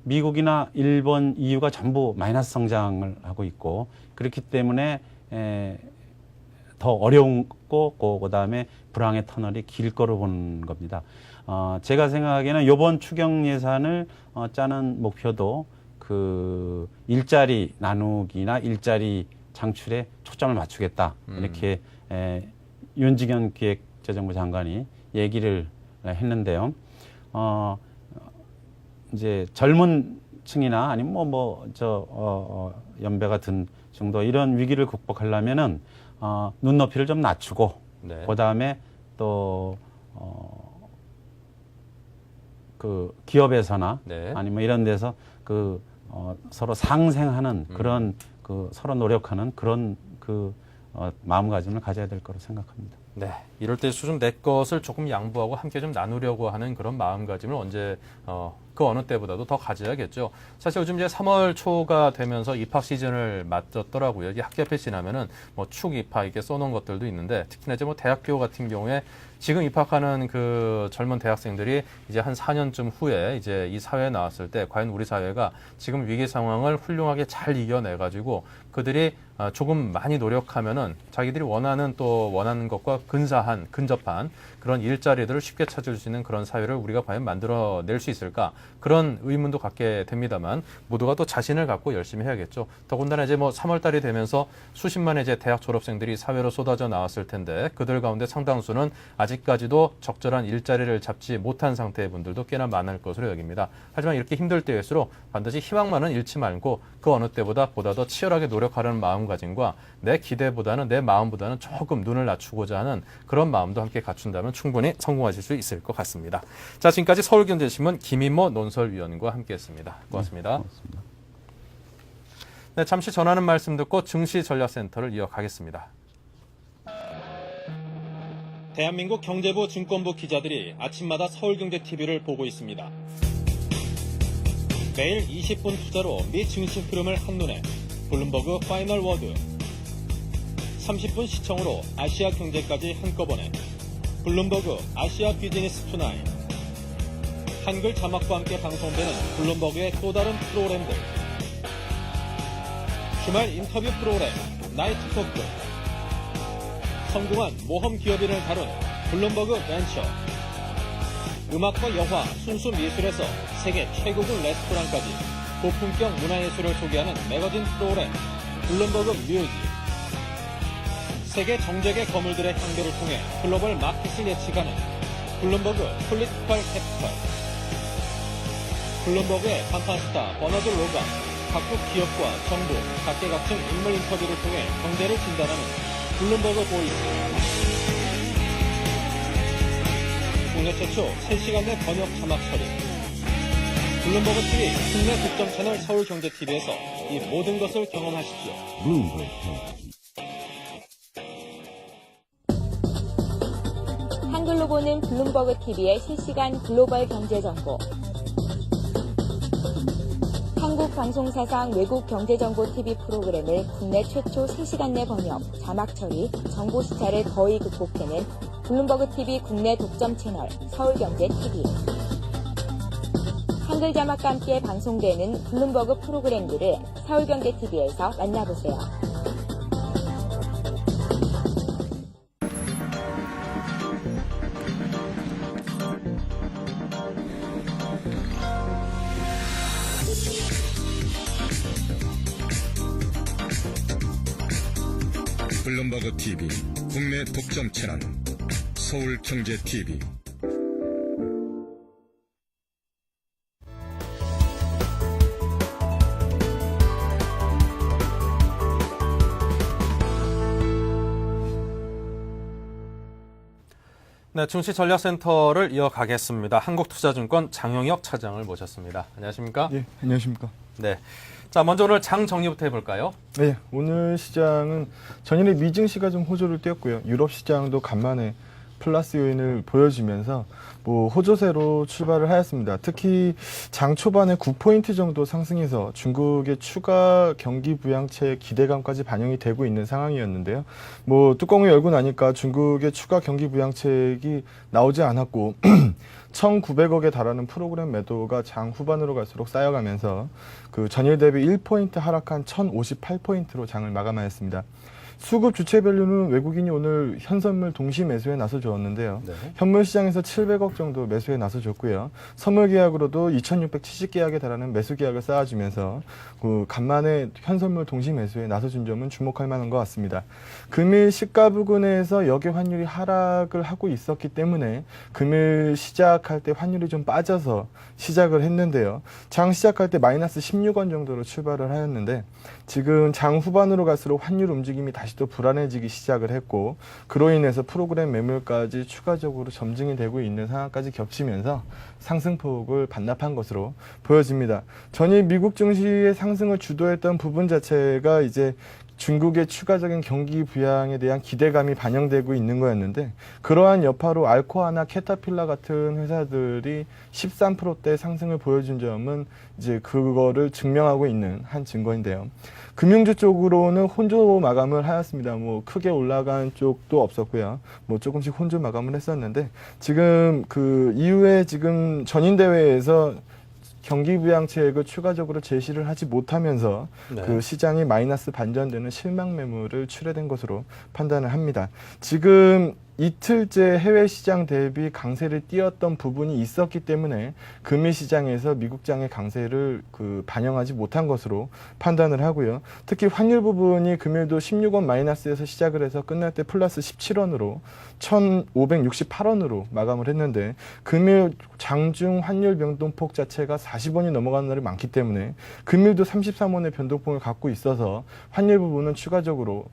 미국이나 일본, EU가 전부 마이너스 성장을 하고 있고 그렇기 때문에 더 어려웠고 그다음에 불황의 터널이 길 거로 보는 겁니다. 제가 생각하기에는 이번 추경 예산을 짜는 목표도 그 일자리 나누기나 일자리 창출에 초점을 맞추겠다. 이렇게 윤직현 기획재정부 장관이 얘기를 했는데요. 이제 젊은 층이나 아니면 연배가 든 정도 이런 위기를 극복하려면은 눈높이를 좀 낮추고 네. 그다음에 또 그 기업에서나 네. 아니면 이런 데서 그 서로 상생하는 그런 그 서로 노력하는 그런 그 마음가짐을 가져야 될 거로 생각합니다. 네, 이럴 때 좀 내 것을 조금 양보하고 함께 좀 나누려고 하는 그런 마음가짐을 언제 그 어느 때보다도 더 가져야겠죠. 사실 요즘 이제 3월 초가 되면서 입학 시즌을 맞았더라고요. 이게 학기 앞에 지나면은 축 입학 이렇게 써놓은 것들도 있는데 특히나 이제 대학교 같은 경우에 지금 입학하는 그 젊은 대학생들이 이제 한 4년쯤 후에 이제 이 사회에 나왔을 때 과연 우리 사회가 지금 위기 상황을 훌륭하게 잘 이겨내가지고 그들이 조금 많이 노력하면은 자기들이 원하는 것과 근접한 그런 일자리들을 쉽게 찾을 수 있는 그런 사회를 우리가 과연 만들어낼 수 있을까? 그런 의문도 갖게 됩니다만 모두가 또 자신을 갖고 열심히 해야겠죠. 더군다나 이제 3월 달이 되면서 수십만의 이제 대학 졸업생들이 사회로 쏟아져 나왔을 텐데 그들 가운데 상당수는 아직까지도 적절한 일자리를 잡지 못한 상태의 분들도 꽤나 많을 것으로 여깁니다. 하지만 이렇게 힘들 때일수록 반드시 희망만은 잃지 말고 그 어느 때보다 더 치열하게 노력하려는 마음가짐과 내 기대보다는 내 마음보다는 조금 눈을 낮추고자 하는 그런 마음도 함께 갖춘다면 충분히 성공하실 수 있을 것 같습니다. 자, 지금까지 서울경제신문 김인모 논설위원과 함께했습니다. 고맙습니다. 네, 고맙습니다. 네, 잠시 전하는 말씀 듣고 증시전략센터를 이어가겠습니다. 대한민국 경제부 증권부 기자들이 아침마다 서울경제TV를 보고 있습니다. 매일 20분 투자로 미 증시 흐름을 한눈에 블룸버그 파이널 워드 30분 시청으로 아시아 경제까지 한꺼번에 블룸버그 아시아 비즈니스 투나잇 한글 자막과 함께 방송되는 블룸버그의 또 다른 프로그램들 주말 인터뷰 프로그램 나이트 토크 성공한 모험 기업인을 다룬 블룸버그 벤처 음악과 영화, 순수 미술에서 세계 최고급 레스토랑까지 고품격 문화예술을 소개하는 매거진 프로그램 블룸버그 뮤직 세계 정재계 거물들의 향배를 통해 글로벌 마켓을 예측하는 블룸버그 폴리티컬 캐피털 블룸버그의 간판 스타 버너드 로가 각국 기업과 정부, 각계각층 인물 인터뷰를 통해 경제를 진단하는 블룸버그 보이스 국내 최초 3시간 내 번역 자막 처리 블룸버그 TV 국내 독점 채널 서울경제TV에서 이 모든 것을 경험하십시오. 한글로 보는 블룸버그 TV의 실시간 글로벌 경제 정보. 한국 방송사상 외국 경제 정보 TV 프로그램을 국내 최초 3시간 내 번역, 자막 처리, 정보 시차를 거의 극복해낸 블룸버그 TV 국내 독점 채널 서울경제TV. 한글 자막과 함께 방송되는 블룸버그 프로그램들을 서울경제TV에서 만나보세요. 블룸버그 TV 국내 독점 채널 서울경제TV. 네, 증시전략센터를 이어가겠습니다. 한국투자증권 장영혁 차장을 모셨습니다. 안녕하십니까? 예, 안녕하십니까? 네. 자, 먼저 오늘 장 정리부터 해볼까요? 네, 오늘 시장은 전일에 미증시가 좀 호조를 띄었고요. 유럽 시장도 간만에 플러스 요인을 보여주면서 호조세로 출발을 하였습니다. 특히 장 초반에 9포인트 정도 상승해서 중국의 추가 경기 부양책 기대감까지 반영이 되고 있는 상황이었는데요. 뚜껑을 열고 나니까 중국의 추가 경기 부양책이 나오지 않았고 1,900억에 달하는 프로그램 매도가 장 후반으로 갈수록 쌓여가면서 그 전일 대비 1포인트 하락한 1,058포인트로 장을 마감하였습니다. 수급 주체별로는 외국인이 오늘 현선물 동시 매수에 나서줬는데요. 네. 현물 시장에서 700억 정도 매수에 나서줬고요. 선물 계약으로도 2,670계약에 달하는 매수 계약을 쌓아주면서 간만에 현선물 동시 매수에 나서준 점은 주목할 만한 것 같습니다. 금일 시가 부근에서 역의 환율이 하락을 하고 있었기 때문에 금일 시작할 때 환율이 좀 빠져서 시작을 했는데요. 장 시작할 때 마이너스 16원 정도로 출발을 하였는데 지금 장 후반으로 갈수록 환율 움직임이 다시 또 불안해지기 시작을 했고 그로 인해서 프로그램 매물까지 추가적으로 점증이 되고 있는 상황까지 겹치면서 상승폭을 반납한 것으로 보여집니다. 전일 미국 증시의 상승을 주도했던 부분 자체가 이제 중국의 추가적인 경기 부양에 대한 기대감이 반영되고 있는 거였는데 그러한 여파로 알코아나 캐터필라 같은 회사들이 13%대 상승을 보여준 점은 이제 그거를 증명하고 있는 한 증거인데요. 금융주 쪽으로는 혼조 마감을 하였습니다. 크게 올라간 쪽도 없었고요. 조금씩 혼조 마감을 했었는데 지금 그 이후에 지금 전인대회에서 경기 부양책을 추가적으로 제시를 하지 못하면서 네. 그 시장이 마이너스 반전되는 실망 매물을 출회된 것으로 판단을 합니다. 지금 이틀째 해외 시장 대비 강세를 띄었던 부분이 있었기 때문에 금일 시장에서 미국장의 강세를 반영하지 못한 것으로 판단을 하고요. 특히 환율 부분이 금일도 16원 마이너스에서 시작을 해서 끝날 때 플러스 17원으로 1,568원으로 마감을 했는데 금일 장중 환율 변동폭 자체가 40원이 넘어가는 날이 많기 때문에 금일도 33원의 변동폭을 갖고 있어서 환율 부분은 추가적으로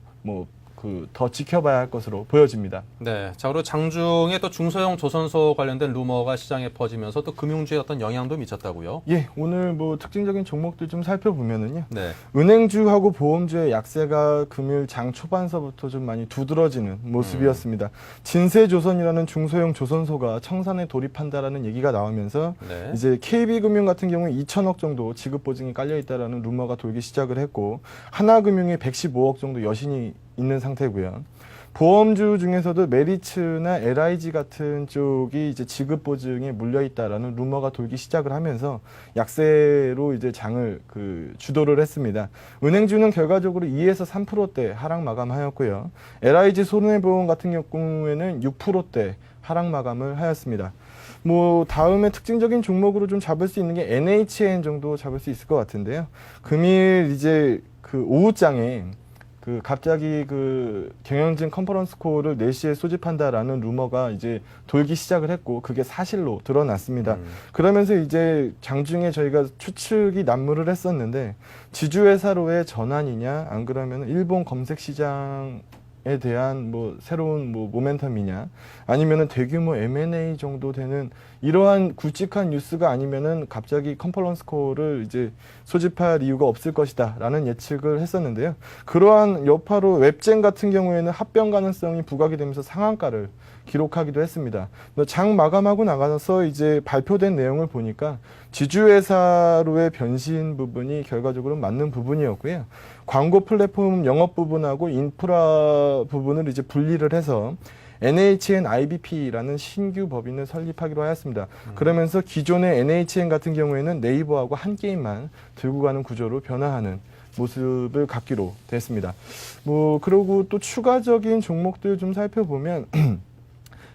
더 지켜봐야 할 것으로 보여집니다. 네. 자, 그리고 장중에 또 중소형 조선소 관련된 루머가 시장에 퍼지면서 또 금융주에 어떤 영향도 미쳤다고요? 예, 오늘 특징적인 종목들 좀 살펴보면은요. 네. 은행주하고 보험주의 약세가 금일 장 초반서부터 좀 많이 두드러지는 모습이었습니다. 진세조선이라는 중소형 조선소가 청산에 돌입한다라는 얘기가 나오면서 네. 이제 KB금융 같은 경우에 2천억 정도 지급 보증이 깔려 있다라는 루머가 돌기 시작을 했고 하나금융이 115억 정도 여신이 있는 상태고요. 보험주 중에서도 메리츠나 LIG 같은 쪽이 이제 지급 보증에 물려 있다라는 루머가 돌기 시작을 하면서 약세로 이제 장을 주도를 했습니다. 은행주는 결과적으로 2에서 3%대 하락 마감하였고요. LIG 손해보험 같은 경우에는 6%대 하락 마감을 하였습니다. 다음에 특징적인 종목으로 좀 잡을 수 있는 게 NHN 정도 잡을 수 있을 것 같은데요. 금일 이제 오후장에 갑자기 경영진 컨퍼런스 콜을 4시에 소집한다라는 루머가 이제 돌기 시작을 했고 그게 사실로 드러났습니다. 그러면서 이제 장중에 저희가 추측이 난무를 했었는데 지주회사로의 전환이냐 안 그러면 일본 검색 시장 에 대한 새로운 모멘텀이냐 아니면은 대규모 M&A 정도 되는 이러한 굵직한 뉴스가 아니면은 갑자기 컨퍼런스 콜을 이제 소집할 이유가 없을 것이다라는 예측을 했었는데요. 그러한 여파로 웹젠 같은 경우에는 합병 가능성이 부각이 되면서 상한가를 기록하기도 했습니다. 장 마감하고 나가서 이제 발표된 내용을 보니까 지주회사로의 변신 부분이 결과적으로 맞는 부분이었고요. 광고 플랫폼 영업 부분하고 인프라 부분을 이제 분리를 해서 NHN IBP라는 신규 법인을 설립하기로 하였습니다. 그러면서 기존의 NHN 같은 경우에는 네이버하고 한 게임만 들고 가는 구조로 변화하는 모습을 갖기로 됐습니다. 그리고 또 추가적인 종목들 좀 살펴보면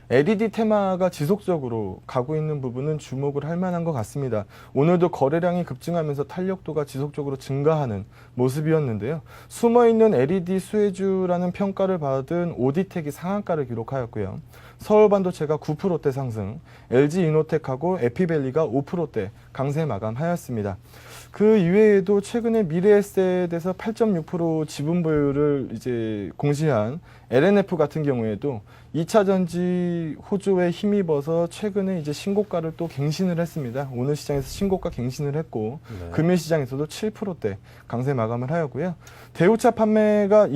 LED 테마가 지속적으로 가고 있는 부분은 주목을 할 만한 것 같습니다. 오늘도 거래량이 급증하면서 탄력도가 지속적으로 증가하는 모습이었는데요. 숨어있는 LED 수혜주라는 평가를 받은 오디텍이 상한가를 기록하였고요. 서울반도체가 9%대 상승, LG이노텍하고 에피밸리가 5%대 강세 마감하였습니다. 그 이외에도 최근에 미래에셋에서 8.6% 지분 보유를 이제 공시한 LNF 같은 경우에도 2차 전지 호조에 힘입어서 최근에 이제 신고가를 또 갱신을 했습니다. 오늘 시장에서 신고가 갱신을 했고 금일 시장에서도 7%대 강세 마감을 하였고요. 대우차 판매가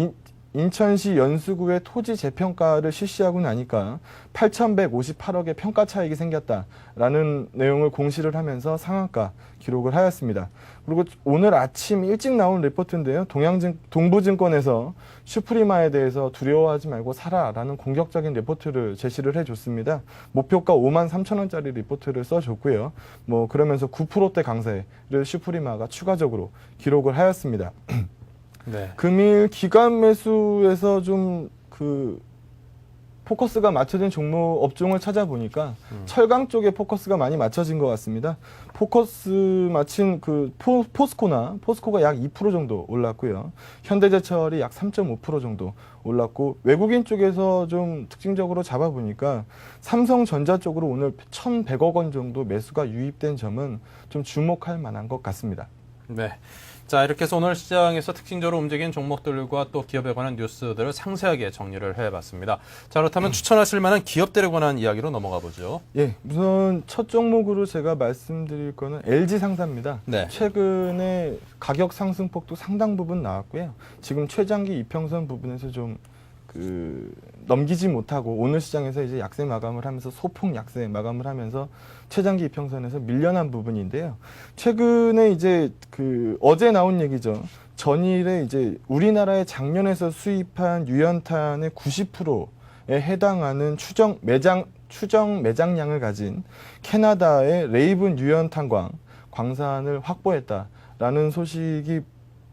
인천시 연수구의 토지 재평가를 실시하고 나니까 8,158억의 평가 차익이 생겼다라는 내용을 공시를 하면서 상한가 기록을 하였습니다. 그리고 오늘 아침 일찍 나온 리포트인데요. 동부증권에서 슈프리마에 대해서 두려워하지 말고 사라라는 공격적인 리포트를 제시를 해줬습니다. 목표가 53,000원짜리 리포트를 써줬고요. 뭐 그러면서 9%대 강세를 슈프리마가 추가적으로 기록을 하였습니다. 네. 금일 기관 매수에서 좀 포커스가 맞춰진 종목 업종을 찾아보니까 철강 쪽에 포커스가 많이 맞춰진 것 같습니다. 포커스 맞춘 포스코가 약 2% 정도 올랐고요. 현대제철이 약 3.5% 정도 올랐고, 외국인 쪽에서 좀 특징적으로 잡아보니까 삼성전자 쪽으로 오늘 1,100억 원 정도 매수가 유입된 점은 좀 주목할 만한 것 같습니다. 네. 자, 이렇게 해서 오늘 시장에서 특징적으로 움직인 종목들과 또 기업에 관한 뉴스들을 상세하게 정리를 해봤습니다. 자, 그렇다면 추천하실 만한 기업들에 관한 이야기로 넘어가 보죠. 예, 우선 첫 종목으로 제가 말씀드릴 거는 LG상사입니다. 네. 최근에 가격 상승폭도 상당 부분 나왔고요. 지금 최장기 이평선 부분에서 좀 넘기지 못하고 오늘 시장에서 이제 약세 마감을 하면서 소폭 약세 마감을 하면서 최장기 이평선에서 밀려난 부분인데요. 최근에 이제 어제 나온 얘기죠. 전일에 이제 우리나라의 작년에서 수입한 유연탄의 90%에 해당하는 추정 매장량을 가진 캐나다의 레이븐 유연탄광 광산을 확보했다라는 소식이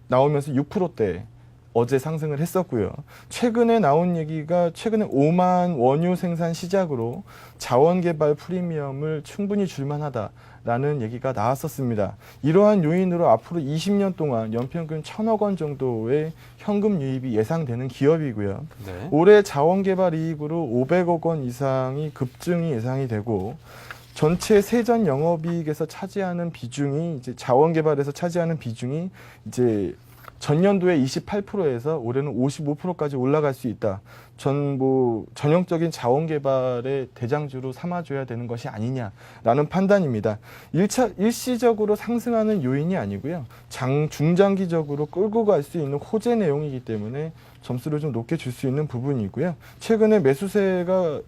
나오면서 6%대 어제 상승을 했었고요. 최근에 나온 얘기가 최근에 5만 원유 생산 시작으로 자원개발 프리미엄을 충분히 줄만하다라는 얘기가 나왔었습니다. 이러한 요인으로 앞으로 20년 동안 연평균 1,000억 원 정도의 현금 유입이 예상되는 기업이고요. 네. 올해 자원개발 이익으로 500억 원 이상이 급증이 예상이 되고, 전체 세전 영업이익에서 차지하는 비중이 이제 자원개발에서 차지하는 비중이 이제 전년도에 28%에서 올해는 55%까지 올라갈 수 있다. 전형적인 자원개발의 대장주로 삼아줘야 되는 것이 아니냐라는 판단입니다. 일시적으로 상승하는 요인이 아니고요. 중장기적으로 끌고 갈 수 있는 호재 내용이기 때문에 점수를 좀 높게 줄 수 있는 부분이고요. 최근에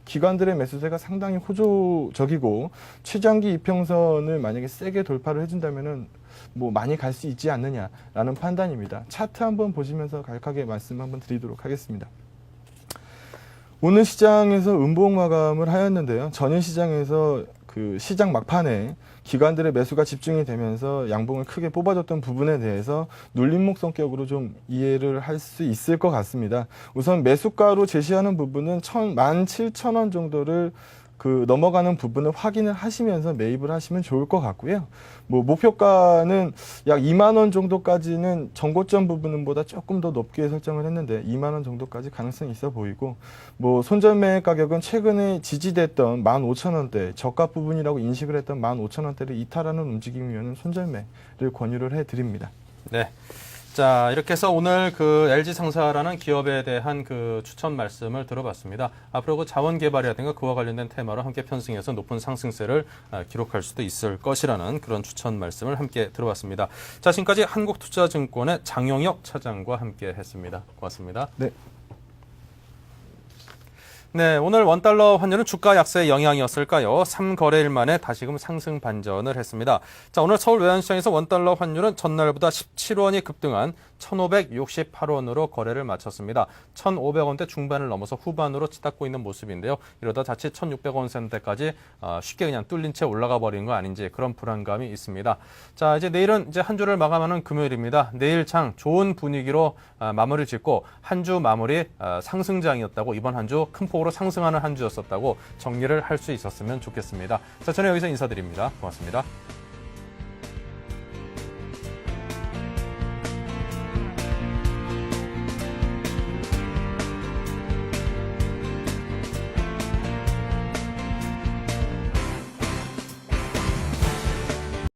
기관들의 매수세가 상당히 호조적이고, 최장기 이평선을 만약에 세게 돌파를 해준다면은 많이 갈 수 있지 않느냐라는 판단입니다. 차트 한번 보시면서 간략하게 말씀 한번 드리도록 하겠습니다. 오늘 시장에서 음봉 마감을 하였는데요. 전일 시장에서 시장 막판에 기관들의 매수가 집중이 되면서 양봉을 크게 뽑아줬던 부분에 대해서 눌림목 성격으로 좀 이해를 할 수 있을 것 같습니다. 우선 매수가로 제시하는 부분은 17,000원 정도를 넘어가는 부분을 확인을 하시면서 매입을 하시면 좋을 것 같고요. 목표가는 약 2만 원 정도까지는 전고점 부분보다 조금 더 높게 설정을 했는데 2만 원 정도까지 가능성이 있어 보이고, 손절매 가격은 최근에 지지됐던 15,000원대 저가 부분이라고 인식을 했던 15,000원대를 이탈하는 움직임이면 손절매를 권유를 해드립니다. 네. 자, 이렇게 해서 오늘 LG상사라는 기업에 대한 추천 말씀을 들어봤습니다. 앞으로 자원개발이라든가 그와 관련된 테마로 함께 편승해서 높은 상승세를 기록할 수도 있을 것이라는 그런 추천 말씀을 함께 들어봤습니다. 자, 지금까지 한국투자증권의 장영혁 차장과 함께 했습니다. 고맙습니다. 네. 네, 오늘 원달러 환율은 주가 약세의 영향이었을까요? 3거래일 만에 다시금 상승 반전을 했습니다. 자, 오늘 서울 외환시장에서 원달러 환율은 전날보다 17원이 급등한 1,568원으로 거래를 마쳤습니다. 1,500원대 중반을 넘어서 후반으로 치닫고 있는 모습인데요. 이러다 자칫 1,600원대까지 쉽게 그냥 뚫린 채 올라가 버린 거 아닌지 그런 불안감이 있습니다. 자, 이제 내일은 한 주를 마감하는 금요일입니다. 내일 장 좋은 분위기로 마무리 짓고 한 주 마무리 상승장이었다고 이번 한 주 큰 폭으로 폭으로 상승하는 한 주였었다고 정리를 할 수 있었으면 좋겠습니다. 자, 저는 여기서 인사드립니다. 고맙습니다.